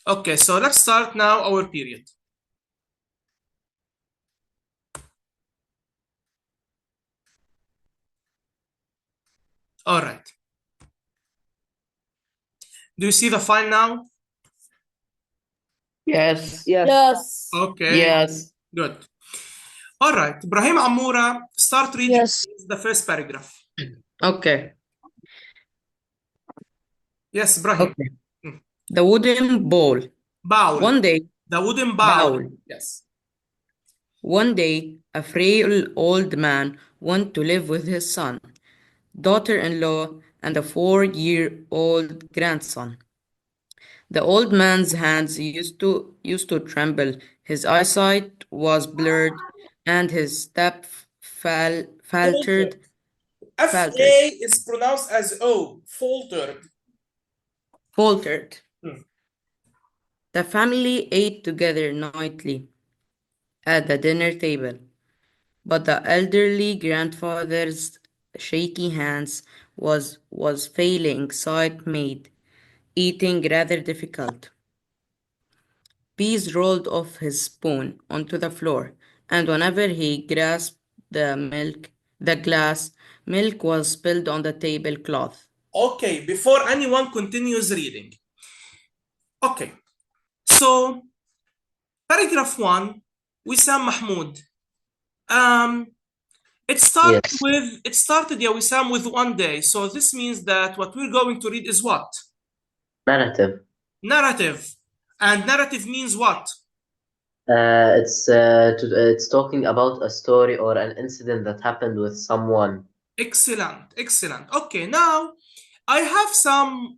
Okay, so let's start now our period. All right. Do you see the file now? Yes. Yes. Okay, Yes. good. All right, Ibrahim Amoura, start reading Yes. the first paragraph. Okay. Yes, Ibrahim. Okay. The wooden bowl. Bowl. One day, The wooden bowl. bowl. Yes. One day, a frail old man went to live with his son, daughter-in-law, and a 4-year-old grandson. The old man's hands used to tremble, his eyesight was blurred, and his step Faltered. faltered. F-A is pronounced as O. Faltered. Faltered. Hmm. The family ate together nightly at the dinner table, but the elderly grandfather's shaky hands was failing sight made eating rather difficult. Peas rolled off his spoon onto the floor, and whenever he grasped the glass, milk was spilled on the tablecloth. Okay, before anyone continues reading. Okay, so paragraph 1, Wissam Mahmoud. It started, yeah, Wissam, with 1 day. So this means that what we're going to read is what? Narrative. Narrative. And narrative means what? It's talking about a story or an incident that happened with someone. Excellent, excellent. Okay, now I have some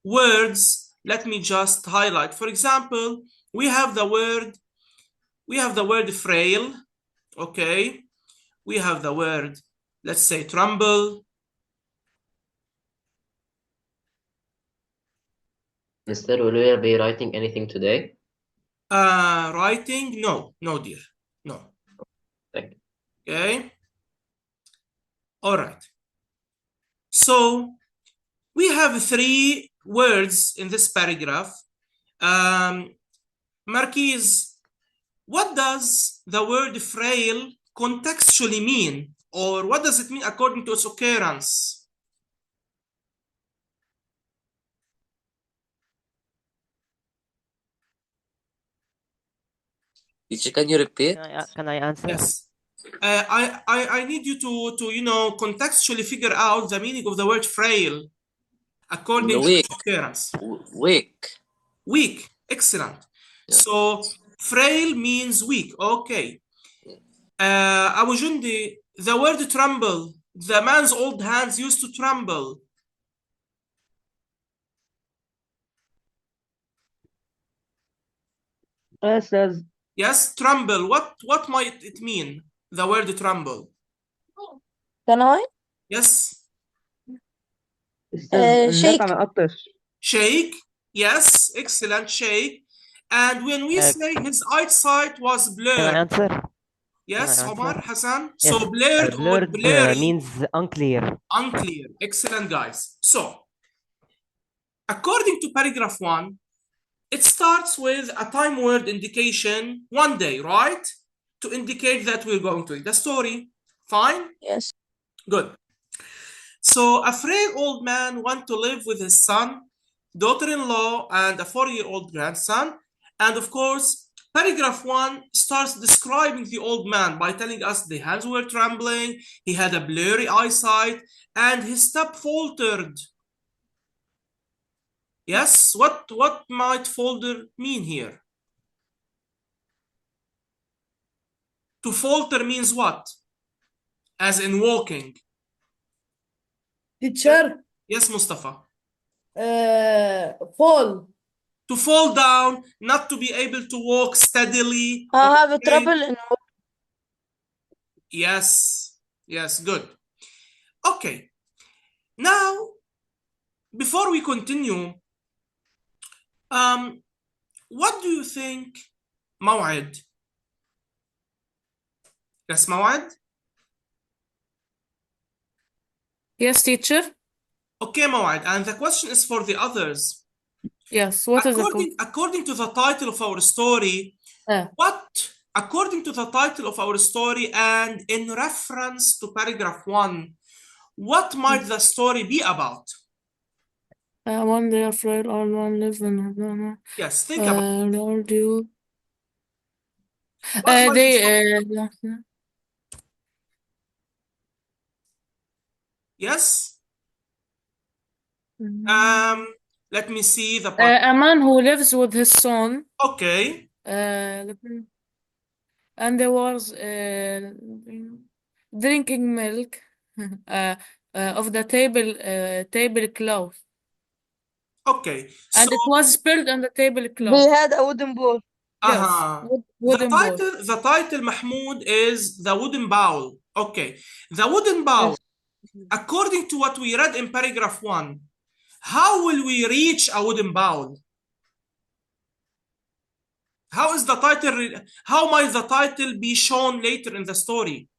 words. Let me just highlight. For example, we have the word frail. Okay, we have the word, let's say, tremble. Instead, will we be writing anything today? Writing? No, dear, no. Thank you. Okay. All right. So we have 3 words in this paragraph. Marquise, what does the word frail contextually mean? Or what does it mean according to its occurrence? Teacher, can you repeat? Can I answer? Yes. I need you to contextually figure out the meaning of the word frail according to its occurrence. Weak. Excellent. Yeah. So frail means weak. Okay. Abu Jundi, the word tremble, the man's old hands used to tremble. Yes, tremble. What might it mean? The word tremble. Can I? Yes. Shake. Shake. Yes, excellent. Shake. And when we say his eyesight was Can I blurred. answer? Yes, Can I Omar, answer? Hassan. Yes. So blurred or Blurred blurry means unclear. Unclear. Excellent, guys. So, according to paragraph 1, it starts with a time word indication, 1 day, right? To indicate that we're going to read the story. Fine? Yes. Good. So, a frail old man went to live with his son, daughter-in-law, and a 4-year-old grandson. And of course, paragraph 1 starts describing the old man by telling us the hands were trembling, he had a blurry eyesight, and his step faltered. Yes, what might falter mean here? To falter means what? As in walking. Teacher. Yes, Mustafa. Fall. To fall down, not to be able to walk steadily. I have a trouble in. Yes, good. Okay, now, before we continue, what do you think, Maw'id? Yes, Maw'id? Yes, teacher. Okay, Maw'id, and the question is for the others. Yes. What is it called? According to the title of our story, according to the title of our story and in reference to paragraph 1, what might the story be about? One day afraid all one lives in Yes, think about Lord you. what might the story... They Yes. Let me see the part. a man who lives with his son. Okay. And there was drinking milk of the tablecloth. Okay. And So it was spilled on the tablecloth. They had a wooden bowl. Yes, wooden bowl. the title, Mahmoud, is The Wooden Bowl. Okay. The wooden bowl, according to what we read in paragraph 1, how will we reach a wooden bowl? How is the title? How might the title be shown later in the story?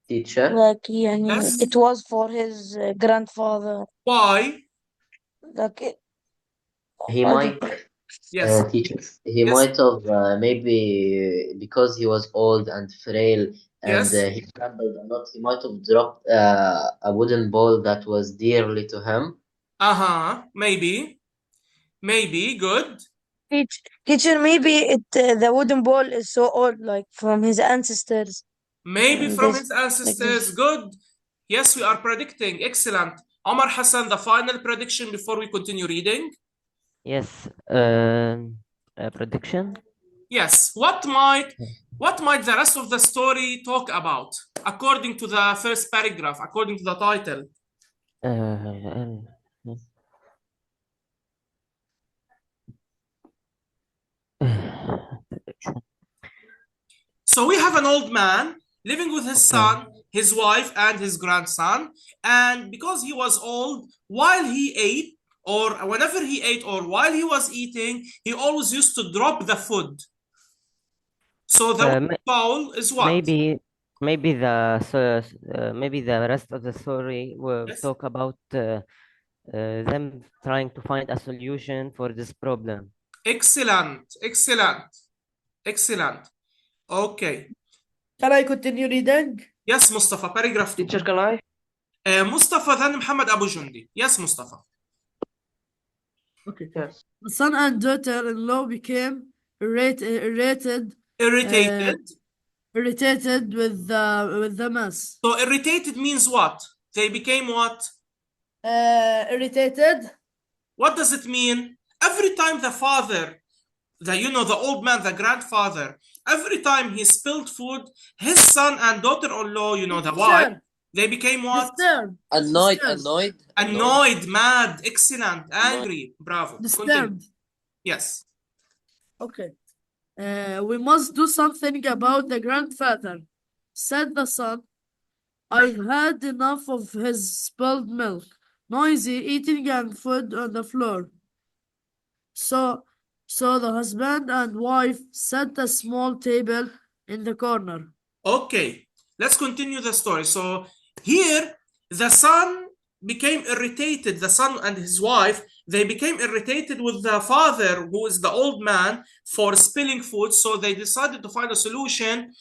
Teacher? Like يعني Yes. it was for his grandfather. Why? Like it, He might, Yes. teacher, he Yes. might have maybe because he was old and frail and Yes. he stumbled a lot, he might have dropped a wooden ball that was dearly to him. Maybe. Maybe. Good. Teacher, maybe the wooden bowl is so old, like from his ancestors. Maybe And from this, his like ancestors. this. Good. Yes, we are predicting. Excellent. Omar Hassan, the final prediction before we continue reading. Yes. Prediction. Yes. What might the rest of the story talk about according to the first paragraph, according to the title? So we have an old man living with his son, his wife, and his grandson. And because he was old, while he ate, or whenever he ate, or while he was eating, he always used to drop the food. So the bowl is what? Maybe the rest of the story will talk about them trying to find a solution for this problem. Excellent. Okay. Can I continue reading? Yes, Mustafa, paragraph 2. Teacher, can I? Mustafa, then Muhammad Abu Jundi. Yes, Mustafa. Okay. Yes. The son and daughter-in-law became irritated with the mess. So irritated means what? They became what? Irritated. What does it mean? Every time the father, the old man, the grandfather, every time he spilled food, his son and daughter-in-law, the wife, they became what? Disturbed. Annoyed, mad, excellent, angry, bravo. Disturbed. Continue. Yes. Okay. We must do something about the grandfather, said the son. I've had enough of his spilled milk, noisy eating and food on the floor. So the husband and wife set a small table in the corner. Okay, let's continue the story. So here, the son became irritated, the son and his wife, they became irritated with the father, who is the old man, for spilling food. So they decided to find a solution,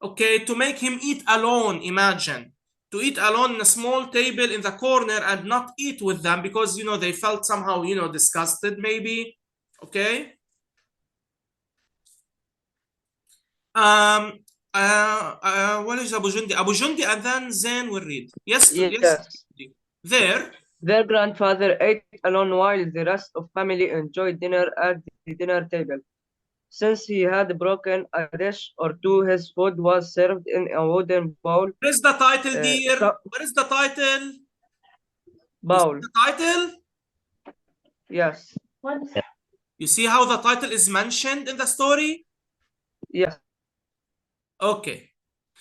okay, to make him eat alone, imagine. To eat alone in a small table in the corner and not eat with them because, they felt somehow, disgusted maybe. Okay. What is Abu Jundi? Abu Jundi, and then Zain will read. Yes. Their grandfather ate alone while the rest of family enjoyed dinner at the dinner table. Since he had broken a dish or two, his food was served in a wooden bowl. What is the title, dear? What is the title? Bowl. The title? Yes. You see how the title is mentioned in the story? Yes. Okay.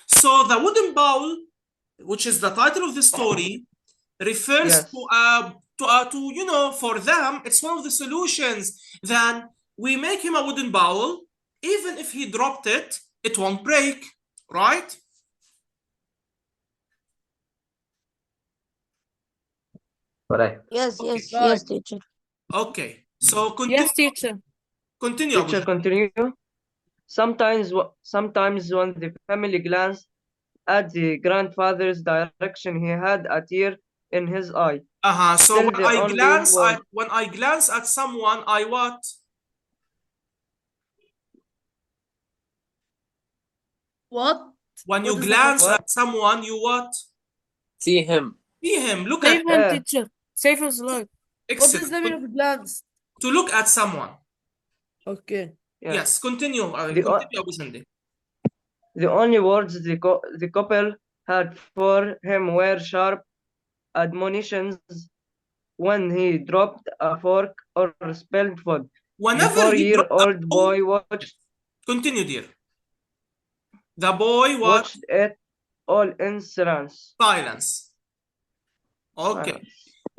So the wooden bowl, which is the title of the story, refers to for them, it's one of the solutions. Then we make him a wooden bowl. Even if he dropped it, it won't break, right? Correct. Yes, Okay. yes, yes, teacher. Okay. So continue. Yes, teacher. Continue, Abu Teacher, Jahal. continue. Sometimes when the family glanced at the grandfather's direction, he had a tear in his eye. So Till when the I only glance, word, when I glance at someone, I what? What? When you What is the glance what? at someone, you what? See him. See him. Look at Save him. him, Yeah. teacher. Save his life. What is Excellent. the meaning of glance? To look at someone. Okay. Yeah. Yes. Continue. The, o- Continue, Abu Jahal. the only words the couple had for him were sharp admonitions when he dropped a fork or spilled food. The Whenever he dropped a 4-year-old boy continue, dear. The boy watched it all in silence. silence. Okay. Silence.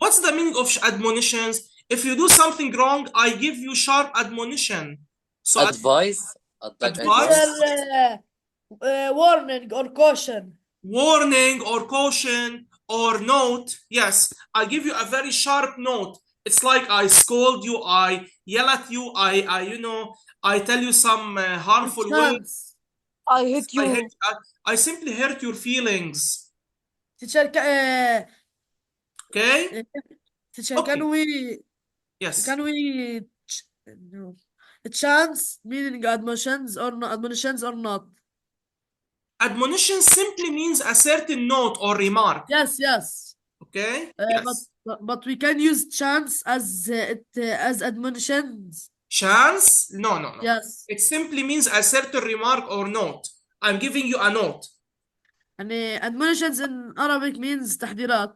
What's the meaning of admonitions? If you do something wrong, I give you sharp admonition. So Advice. Like advice, advice. Warning or caution. warning or caution or note. Yes, I give you a very sharp note. It's like I scold you, I yell at you, I tell you some harmful words. I hate you. I simply hurt your feelings. Teacher, Okay? teacher, Okay. can Yes. we no. Chance meaning admonitions or not? Admonition simply means a certain note or remark. Yes, yes. Okay? Yes. But we can use chance as as admonitions. Chance? No, no, no. Yes. It simply means a certain remark or note. I'm giving you a note. And admonitions in Arabic means تحذيرات.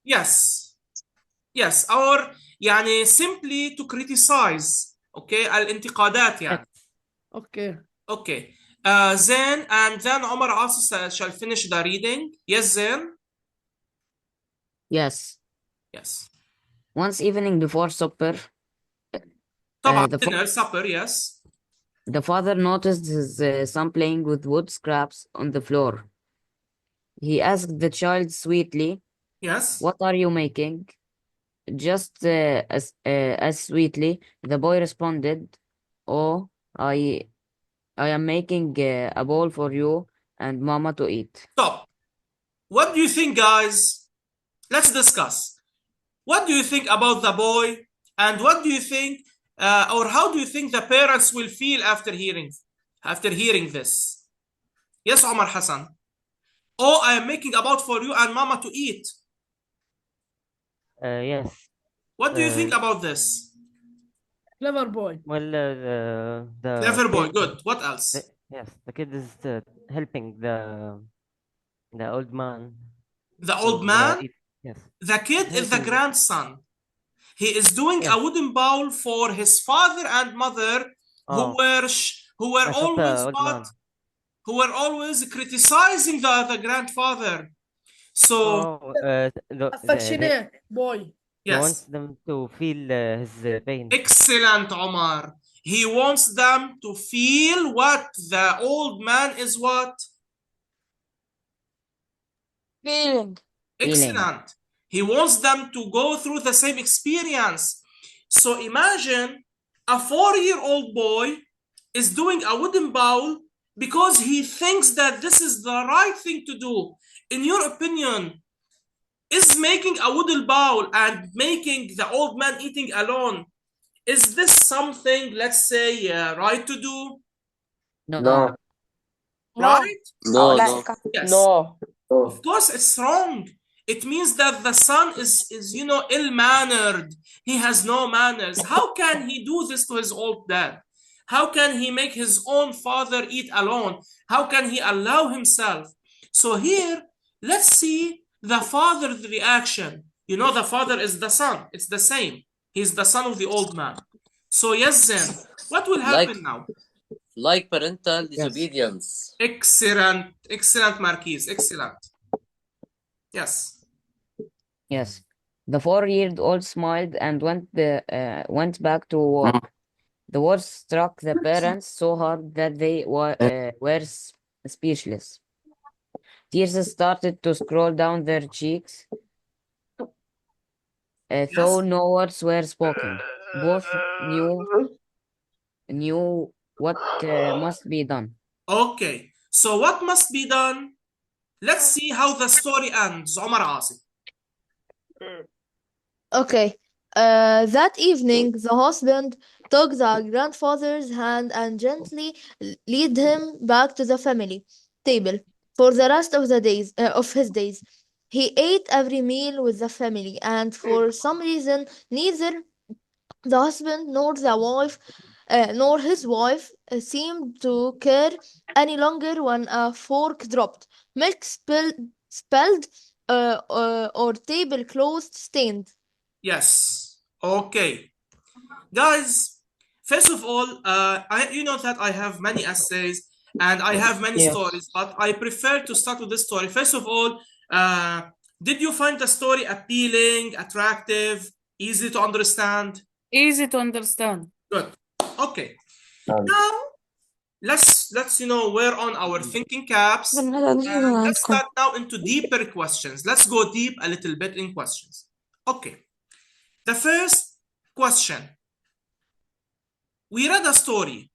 Yes. Yes. Or يعني simply to criticize. Okay? الانتقادات يعني. Okay. Okay. Then Omar also shall finish the reading. Yes, Zain? Yes. Yes. Once evening before supper, طبعا the, dinner, supper, yes. the father noticed his son playing with wood scraps on the floor. He asked the child sweetly, Yes. "What are you making?" Just as sweetly, the boy responded, "Oh, I am making a bowl for you and Mama to eat." Stop. What do you think, guys? Let's discuss. What do you think about the boy? And what do you think, or how do you think the parents will feel after hearing this? Yes, Omar Hassan. Oh, I am making a bowl for you and Mama to eat. Yes. What do you think about this? Clever boy. Well, the Clever boy. kid, Good. What else? yes, the kid is helping the old man. The to, old man? yes. The kid is the Helping. grandson. He is doing Yes. a wooden bowl for his father and mother who were I thought the old man. who were always criticizing the grandfather. So Affectionate boy. he wants them to feel his pain. Excellent, Omar. He wants them to feel what the old man is what? Feeling. Excellent. He wants them to go through the same experience. So imagine a 4-year-old boy is doing a wooden bowl because he thinks that this is the right thing to do. In your opinion, is making a wooden bowl and making the old man eating alone, is this something, let's say, right to do? No. Right? No, Like, no. Yes. No. Of course, it's wrong. It means that the son is ill-mannered. He has no manners. How can he do this to his old dad? How can he make his own father eat alone? How can he allow himself? So here, let's see the father's reaction. You know, the father is the son. It's the same. He's the son of the old man. So yes, then, what will happen now? Like parental disobedience. Excellent. Excellent, Marquise. Excellent. Yes. Yes. The 4-year-old smiled and went back to work. The words struck the parents so hard that they were speechless. Tears started to scroll down their cheeks. though no words were spoken. Both knew what must be done. Okay, so what must be done? Let's see how the story ends. Omar Asi. Okay. That evening, the husband took the grandfather's hand and gently led him back to the family table for the rest of the days of his days. He ate every meal with the family, and for some reason, neither the husband nor his wife seemed to care any longer when a fork dropped, milk spilled, or tablecloth stained. Yes. Okay. Guys, first of all, you know that I have many essays and I have many stories, but I prefer to start with this story. First of all, did you find the story appealing, attractive, easy to understand? Easy to understand. Good. Okay. Now let's we're on our thinking caps. And let's start now into deeper questions. Let's go deep a little bit in questions. Okay. The first question. We read a story.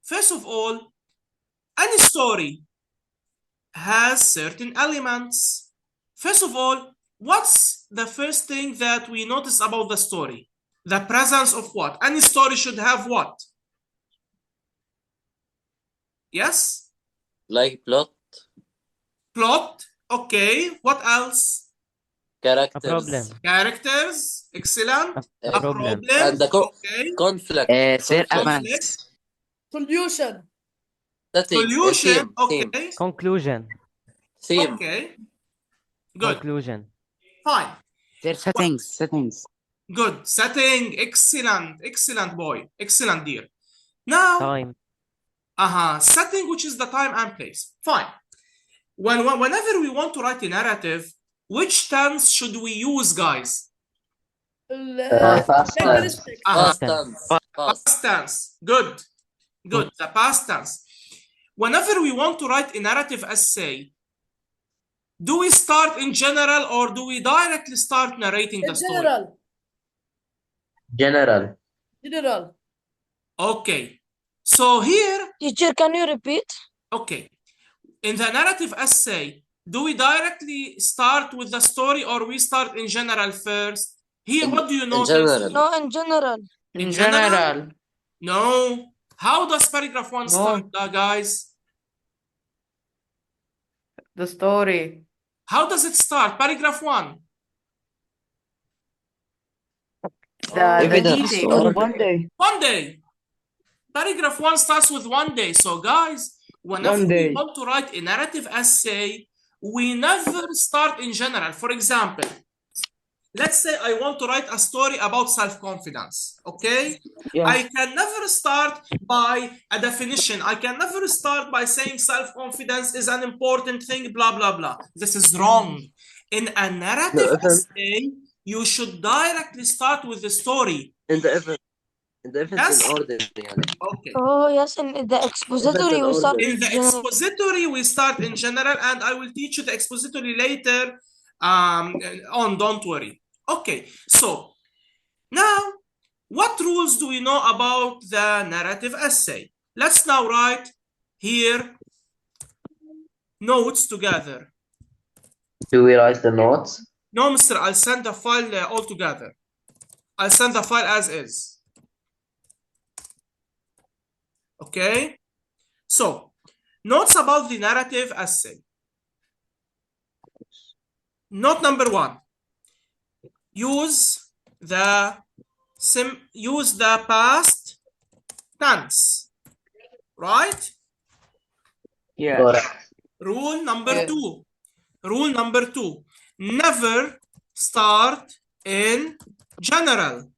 First of all, any story has certain elements. First of all, what's the first thing that we notice about the story? The presence of what? Any story should have what? Yes? Like plot, Plot. Okay. What else? characters, A problem. Characters. Excellent. A problem. and the Okay. conflict, Conflict. Solution. Solution. theme, Okay. Conclusion. theme. Okay. Good. Conclusion. Fine. Their settings. Good. Setting. Excellent. Excellent boy. Excellent dear. Now, Time. setting, which is the time and place. Fine. Whenever we want to write a narrative, which tense should we use, guys? Past tense. Past tense. Past tense. Good. Good. The past tense. Whenever we want to write a narrative essay, do we start in general or do we directly start narrating the story? General. Okay. So here, Teacher, can you repeat? okay. In the narrative essay, do we directly start with the story or we start in general first? Here, what do you notice? general. No, in general. In general? No. How does paragraph 1 start, guys? The story. How does it start? Paragraph 1. The detail. One day. Paragraph 1 starts with 1 day. So, guys, whenever we want to write a narrative essay, we never start in general. For example, let's say I want to write a story about self-confidence, okay? Yeah. I can never start by a definition. I can never start by saying self-confidence is an important thing, blah, blah, blah. This is wrong. In a narrative essay, you should directly start with the story. In the event in order. Okay. Oh, yes, in the expository we start in the expository we start in general, and I will teach you the expository later on, don't worry. Okay, so now what rules do we know about the narrative essay? Let's now write here notes together. Do we write the notes? No, mister, I'll send the file all together. I'll send the file as is. Okay, so notes about the narrative essay. Note number 1. Use the past tense, right? Yeah. Correct. Rule number 2. Rule number 2. Never start in general.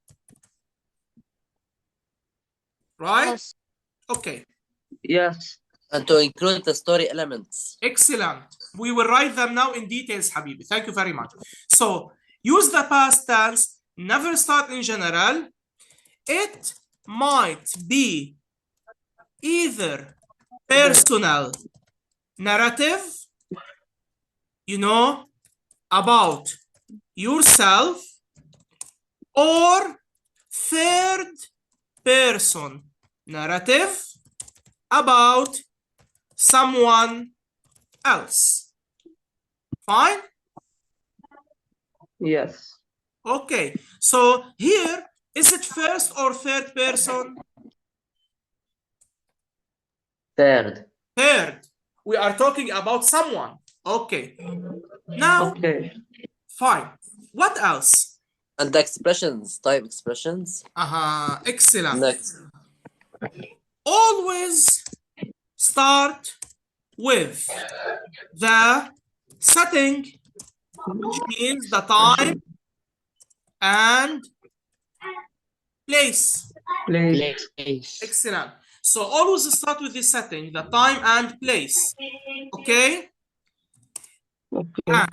Right? Yes. Okay. Yes. And to include the story elements. Excellent. We will write them now in details, Habibi. Thank you very much. So, use the past tense. Never start in general. It might be either personal narrative, about yourself, or third person narrative about someone else. Fine? Yes. Okay, so here, is it first or third person? Third. Third. We are talking about someone. Okay. Now, Okay. fine. What else? And the expressions, type expressions. Excellent. Next. Always start with the setting, which means the time and place. Place. Excellent. So always start with the setting, the time and place. Okay? Okay. And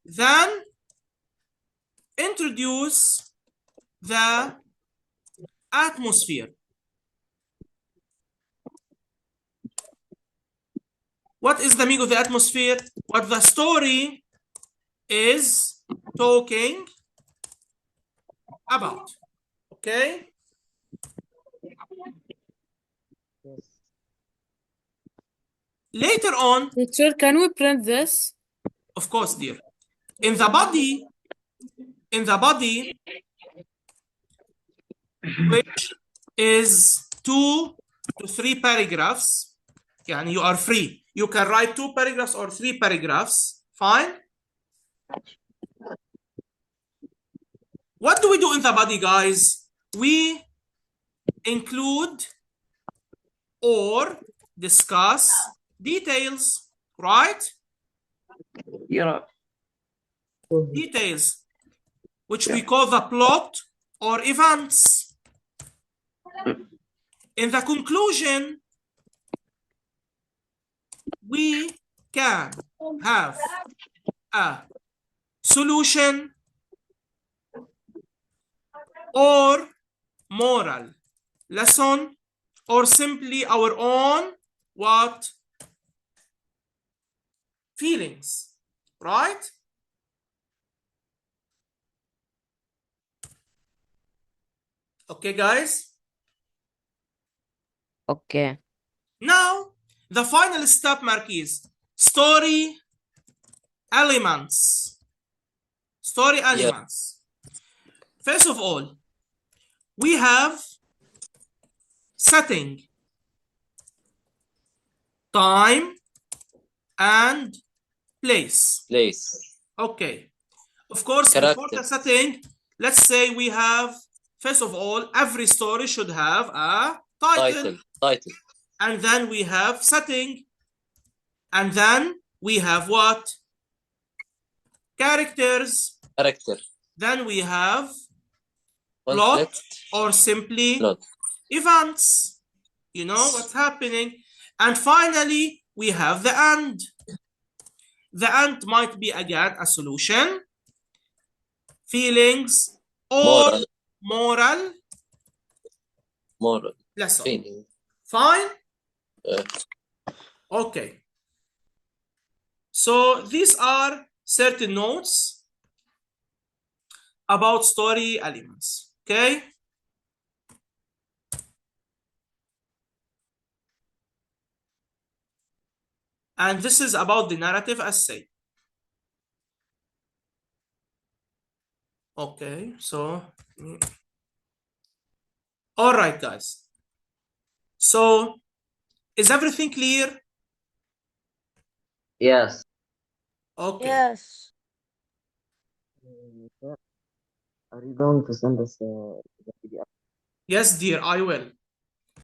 then introduce the atmosphere. What is the meaning of the atmosphere? What the story is talking about. Okay? Later on, Teacher, can we print this? of course, dear. In the body, which is 2 to 3 paragraphs, and you are free. You can write 2 paragraphs or 3 paragraphs. Fine? What do we do in the body, guys? We include or discuss details, right? Yeah. Details, which we call the plot or events. In the conclusion, we can have a solution or moral lesson, or simply our own what? Feelings, right? Okay, guys? Okay. Now, the final step, Marquis, story elements. Story elements. First of all, we have setting, time, and place. Okay. Of course, before the setting, let's say we have, first of all, every story should have a title. And then we have setting. And then we have what? Characters. Then we have plot or simply events. You know what's happening. And finally, we have the end. The end might be again a solution, feelings, or moral lesson. Fine? Okay. So these are certain notes about story elements. Okay? And this is about the narrative essay. Okay, so all right, guys. So is everything clear? Yes. Okay. Yes. Are you going to send us the PDF? Yes, dear, I will.